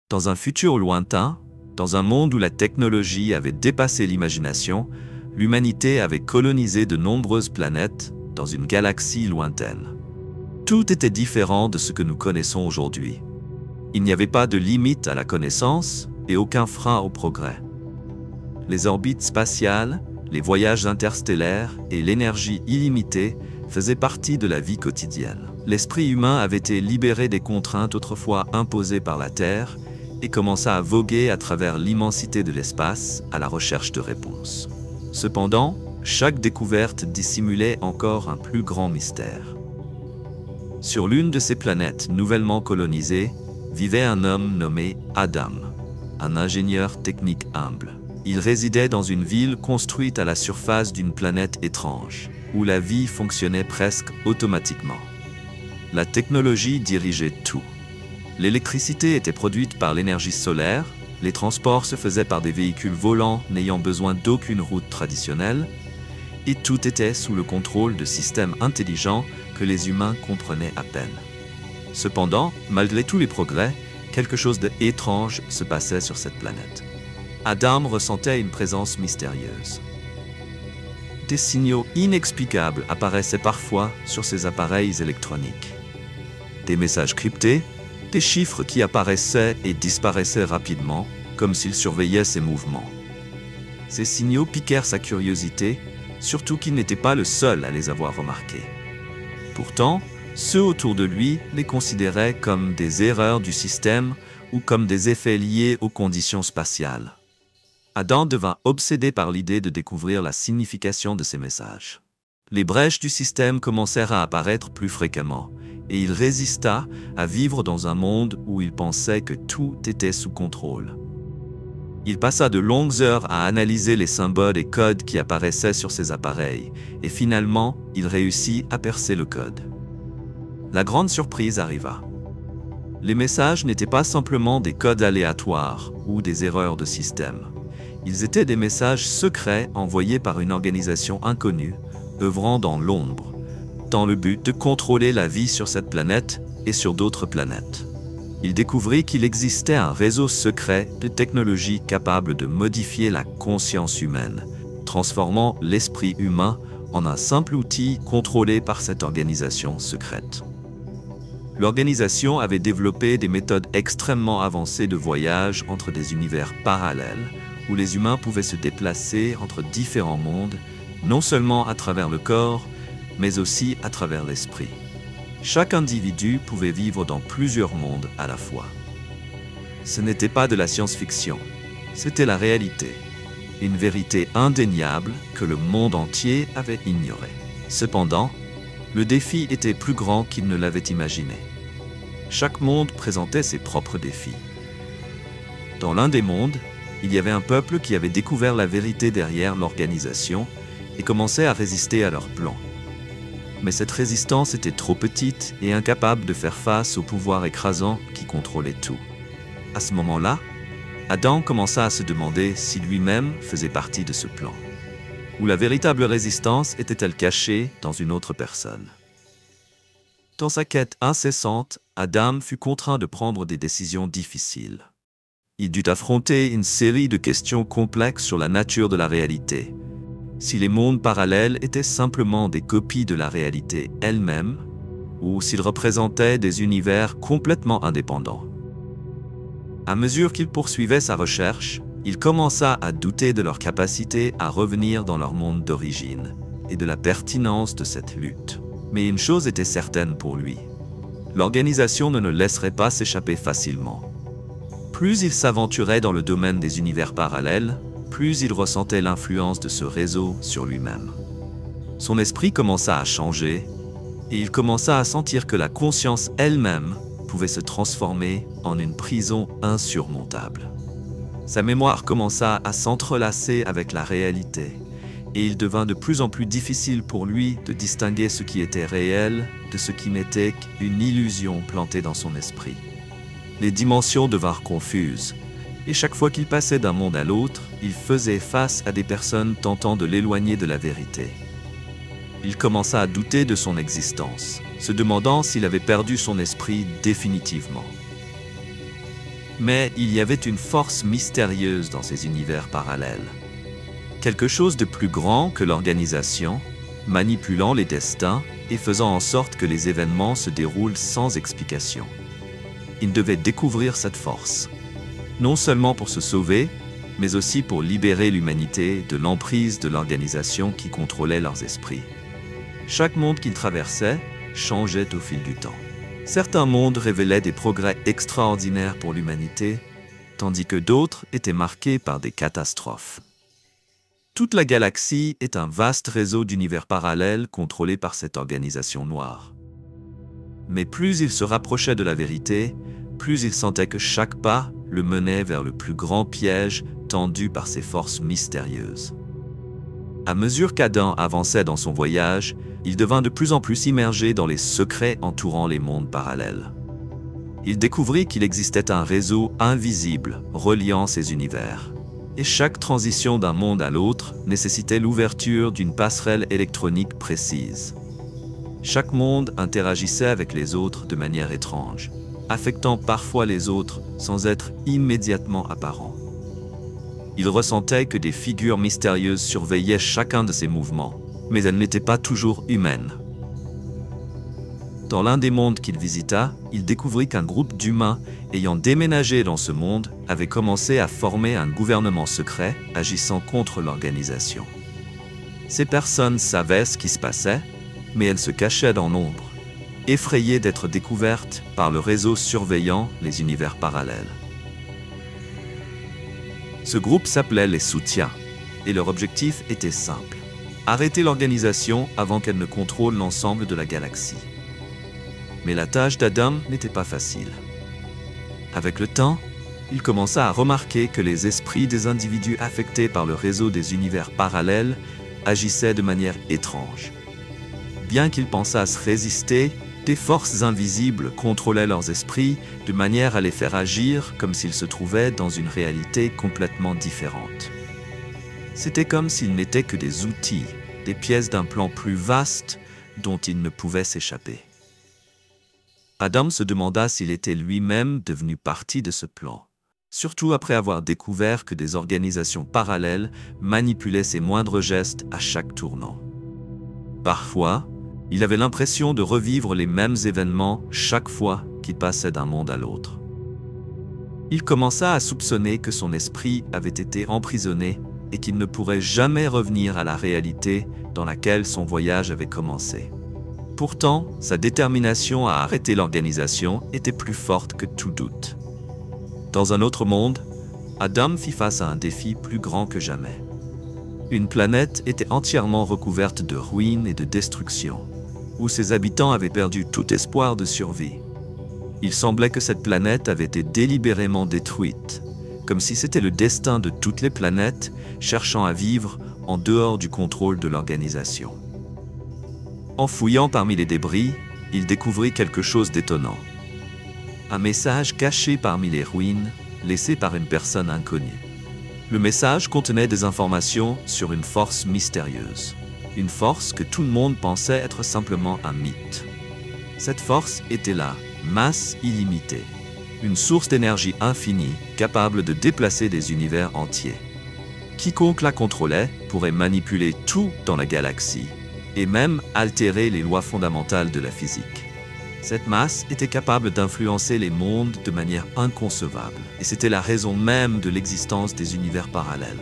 Dans un futur lointain, dans un monde où la technologie avait dépassé l'imagination, l'humanité avait colonisé de nombreuses planètes dans une galaxie lointaine. Tout était différent de ce que nous connaissons aujourd'hui. Il n'y avait pas de limite à la connaissance et aucun frein au progrès. Les orbites spatiales, les voyages interstellaires et l'énergie illimitée faisaient partie de la vie quotidienne. L'esprit humain avait été libéré des contraintes autrefois imposées par la Terre et commença à voguer à travers l'immensité de l'espace à la recherche de réponses. Cependant, chaque découverte dissimulait encore un plus grand mystère. Sur l'une de ces planètes nouvellement colonisées, vivait un homme nommé Adam, un ingénieur technique humble. Il résidait dans une ville construite à la surface d'une planète étrange, où la vie fonctionnait presque automatiquement. La technologie dirigeait tout. L'électricité était produite par l'énergie solaire, les transports se faisaient par des véhicules volants n'ayant besoin d'aucune route traditionnelle, et tout était sous le contrôle de systèmes intelligents que les humains comprenaient à peine. Cependant, malgré tous les progrès, quelque chose d'étrange se passait sur cette planète. Adam ressentait une présence mystérieuse. Des signaux inexplicables apparaissaient parfois sur ses appareils électroniques. Des messages cryptés, des chiffres qui apparaissaient et disparaissaient rapidement, comme s'il surveillait ses mouvements. Ces signaux piquèrent sa curiosité, surtout qu'il n'était pas le seul à les avoir remarqués. Pourtant, ceux autour de lui les considéraient comme des erreurs du système ou comme des effets liés aux conditions spatiales. Adam devint obsédé par l'idée de découvrir la signification de ces messages. Les brèches du système commencèrent à apparaître plus fréquemment, et il résista à vivre dans un monde où il pensait que tout était sous contrôle. Il passa de longues heures à analyser les symboles et codes qui apparaissaient sur ses appareils, et finalement, il réussit à percer le code. La grande surprise arriva. Les messages n'étaient pas simplement des codes aléatoires ou des erreurs de système. Ils étaient des messages secrets envoyés par une organisation inconnue, œuvrant dans l'ombre, dans le but de contrôler la vie sur cette planète et sur d'autres planètes. Il découvrit qu'il existait un réseau secret de technologies capables de modifier la conscience humaine, transformant l'esprit humain en un simple outil contrôlé par cette organisation secrète. L'organisation avait développé des méthodes extrêmement avancées de voyage entre des univers parallèles, où les humains pouvaient se déplacer entre différents mondes, non seulement à travers le corps, mais aussi à travers l'esprit. Chaque individu pouvait vivre dans plusieurs mondes à la fois. Ce n'était pas de la science-fiction, c'était la réalité, une vérité indéniable que le monde entier avait ignorée. Cependant, le défi était plus grand qu'il ne l'avait imaginé. Chaque monde présentait ses propres défis. Dans l'un des mondes, il y avait un peuple qui avait découvert la vérité derrière l'organisation et commençait à résister à leurs plans. Mais cette résistance était trop petite et incapable de faire face au pouvoir écrasant qui contrôlait tout. À ce moment-là, Adam commença à se demander si lui-même faisait partie de ce plan. Ou la véritable résistance était-elle cachée dans une autre personne? Dans sa quête incessante, Adam fut contraint de prendre des décisions difficiles. Il dut affronter une série de questions complexes sur la nature de la réalité. Si les mondes parallèles étaient simplement des copies de la réalité elle-même, ou s'ils représentaient des univers complètement indépendants. À mesure qu'il poursuivait sa recherche, il commença à douter de leur capacité à revenir dans leur monde d'origine et de la pertinence de cette lutte. Mais une chose était certaine pour lui. L'organisation ne le laisserait pas s'échapper facilement. Plus il s'aventurait dans le domaine des univers parallèles, plus il ressentait l'influence de ce réseau sur lui-même. Son esprit commença à changer, et il commença à sentir que la conscience elle-même pouvait se transformer en une prison insurmontable. Sa mémoire commença à s'entrelacer avec la réalité, et il devint de plus en plus difficile pour lui de distinguer ce qui était réel de ce qui n'était qu'une illusion plantée dans son esprit. Les dimensions devinrent confuses, et chaque fois qu'il passait d'un monde à l'autre, il faisait face à des personnes tentant de l'éloigner de la vérité. Il commença à douter de son existence, se demandant s'il avait perdu son esprit définitivement. Mais il y avait une force mystérieuse dans ces univers parallèles. Quelque chose de plus grand que l'organisation, manipulant les destins et faisant en sorte que les événements se déroulent sans explication. Ils devaient découvrir cette force, non seulement pour se sauver, mais aussi pour libérer l'humanité de l'emprise de l'organisation qui contrôlait leurs esprits. Chaque monde qu'ils traversaient changeait au fil du temps. Certains mondes révélaient des progrès extraordinaires pour l'humanité, tandis que d'autres étaient marqués par des catastrophes. Toute la galaxie est un vaste réseau d'univers parallèles contrôlés par cette organisation noire. Mais plus il se rapprochait de la vérité, plus il sentait que chaque pas le menait vers le plus grand piège tendu par ces forces mystérieuses. À mesure qu'Adam avançait dans son voyage, il devint de plus en plus immergé dans les secrets entourant les mondes parallèles. Il découvrit qu'il existait un réseau invisible reliant ces univers. Et chaque transition d'un monde à l'autre nécessitait l'ouverture d'une passerelle électronique précise. Chaque monde interagissait avec les autres de manière étrange, affectant parfois les autres sans être immédiatement apparent. Il ressentait que des figures mystérieuses surveillaient chacun de ses mouvements, mais elles n'étaient pas toujours humaines. Dans l'un des mondes qu'il visita, il découvrit qu'un groupe d'humains ayant déménagé dans ce monde avait commencé à former un gouvernement secret agissant contre l'organisation. Ces personnes savaient ce qui se passait, mais elles se cachaient dans l'ombre, effrayées d'être découvertes par le réseau surveillant les univers parallèles. Ce groupe s'appelait les Soutiens, et leur objectif était simple: arrêter l'organisation avant qu'elle ne contrôle l'ensemble de la galaxie. Mais la tâche d'Adam n'était pas facile. Avec le temps, il commença à remarquer que les esprits des individus affectés par le réseau des univers parallèles agissaient de manière étrange. Bien qu'ils pensassent résister, des forces invisibles contrôlaient leurs esprits de manière à les faire agir comme s'ils se trouvaient dans une réalité complètement différente. C'était comme s'ils n'étaient que des outils, des pièces d'un plan plus vaste dont ils ne pouvaient s'échapper. Adam se demanda s'il était lui-même devenu partie de ce plan, surtout après avoir découvert que des organisations parallèles manipulaient ses moindres gestes à chaque tournant. Parfois, il avait l'impression de revivre les mêmes événements chaque fois qu'il passait d'un monde à l'autre. Il commença à soupçonner que son esprit avait été emprisonné et qu'il ne pourrait jamais revenir à la réalité dans laquelle son voyage avait commencé. Pourtant, sa détermination à arrêter l'organisation était plus forte que tout doute. Dans un autre monde, Adam fit face à un défi plus grand que jamais. Une planète était entièrement recouverte de ruines et de destruction, où ses habitants avaient perdu tout espoir de survie. Il semblait que cette planète avait été délibérément détruite, comme si c'était le destin de toutes les planètes cherchant à vivre en dehors du contrôle de l'organisation. En fouillant parmi les débris, il découvrit quelque chose d'étonnant. Un message caché parmi les ruines, laissé par une personne inconnue. Le message contenait des informations sur une force mystérieuse. Une force que tout le monde pensait être simplement un mythe. Cette force était la masse illimitée, une source d'énergie infinie capable de déplacer des univers entiers. Quiconque la contrôlait pourrait manipuler tout dans la galaxie, et même altérer les lois fondamentales de la physique. Cette masse était capable d'influencer les mondes de manière inconcevable, et c'était la raison même de l'existence des univers parallèles.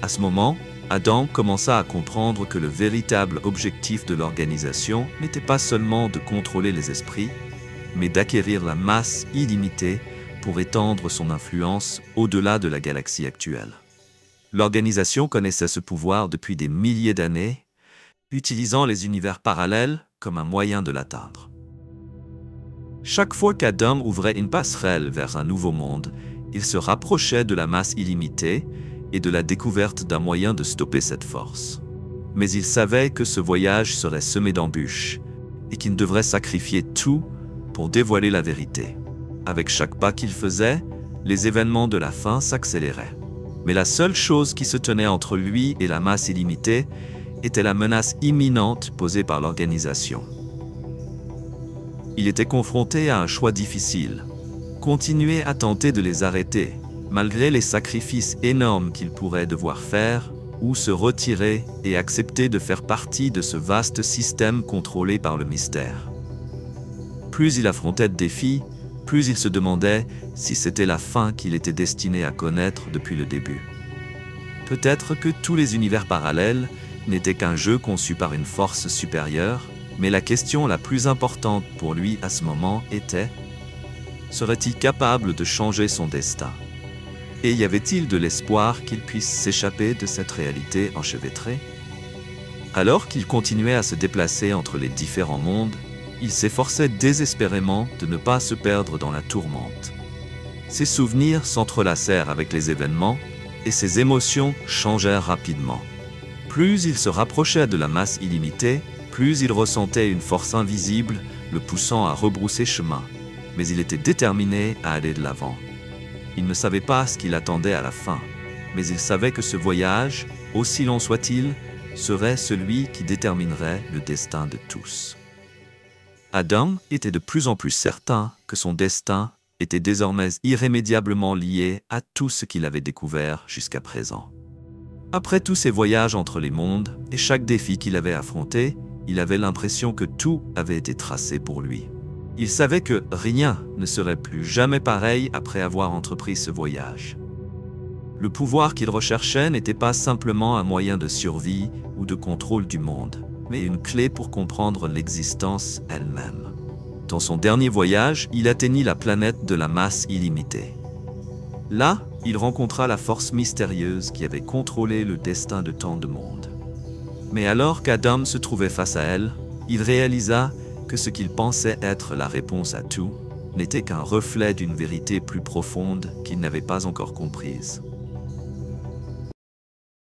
À ce moment, Adam commença à comprendre que le véritable objectif de l'organisation n'était pas seulement de contrôler les esprits, mais d'acquérir la masse illimitée pour étendre son influence au-delà de la galaxie actuelle. L'organisation connaissait ce pouvoir depuis des milliers d'années, utilisant les univers parallèles comme un moyen de l'atteindre. Chaque fois qu'Adam ouvrait une passerelle vers un nouveau monde, il se rapprochait de la masse illimitée et de la découverte d'un moyen de stopper cette force. Mais il savait que ce voyage serait semé d'embûches et qu'il devrait sacrifier tout pour dévoiler la vérité. Avec chaque pas qu'il faisait, les événements de la fin s'accéléraient. Mais la seule chose qui se tenait entre lui et la masse illimitée était la menace imminente posée par l'organisation. Il était confronté à un choix difficile, continuer à tenter de les arrêter, malgré les sacrifices énormes qu'il pourrait devoir faire, ou se retirer et accepter de faire partie de ce vaste système contrôlé par le mystère. Plus il affrontait de défis, plus il se demandait si c'était la fin qu'il était destiné à connaître depuis le début. Peut-être que tous les univers parallèles n'étaient qu'un jeu conçu par une force supérieure, mais la question la plus importante pour lui à ce moment était: serait-il capable de changer son destin? Et y avait-il de l'espoir qu'il puisse s'échapper de cette réalité enchevêtrée? Alors qu'il continuait à se déplacer entre les différents mondes, il s'efforçait désespérément de ne pas se perdre dans la tourmente. Ses souvenirs s'entrelacèrent avec les événements et ses émotions changèrent rapidement. Plus il se rapprochait de la masse illimitée, plus il ressentait une force invisible le poussant à rebrousser chemin, mais il était déterminé à aller de l'avant. Il ne savait pas ce qu'il attendait à la fin, mais il savait que ce voyage, aussi long soit-il, serait celui qui déterminerait le destin de tous. Adam était de plus en plus certain que son destin était désormais irrémédiablement lié à tout ce qu'il avait découvert jusqu'à présent. Après tous ces voyages entre les mondes et chaque défi qu'il avait affronté, il avait l'impression que tout avait été tracé pour lui. Il savait que rien ne serait plus jamais pareil après avoir entrepris ce voyage. Le pouvoir qu'il recherchait n'était pas simplement un moyen de survie ou de contrôle du monde, mais une clé pour comprendre l'existence elle-même. Dans son dernier voyage, il atteignit la planète de la masse illimitée. Là, il rencontra la force mystérieuse qui avait contrôlé le destin de tant de mondes. Mais alors qu'Adam se trouvait face à elle, il réalisa que ce qu'il pensait être la réponse à tout n'était qu'un reflet d'une vérité plus profonde qu'il n'avait pas encore comprise.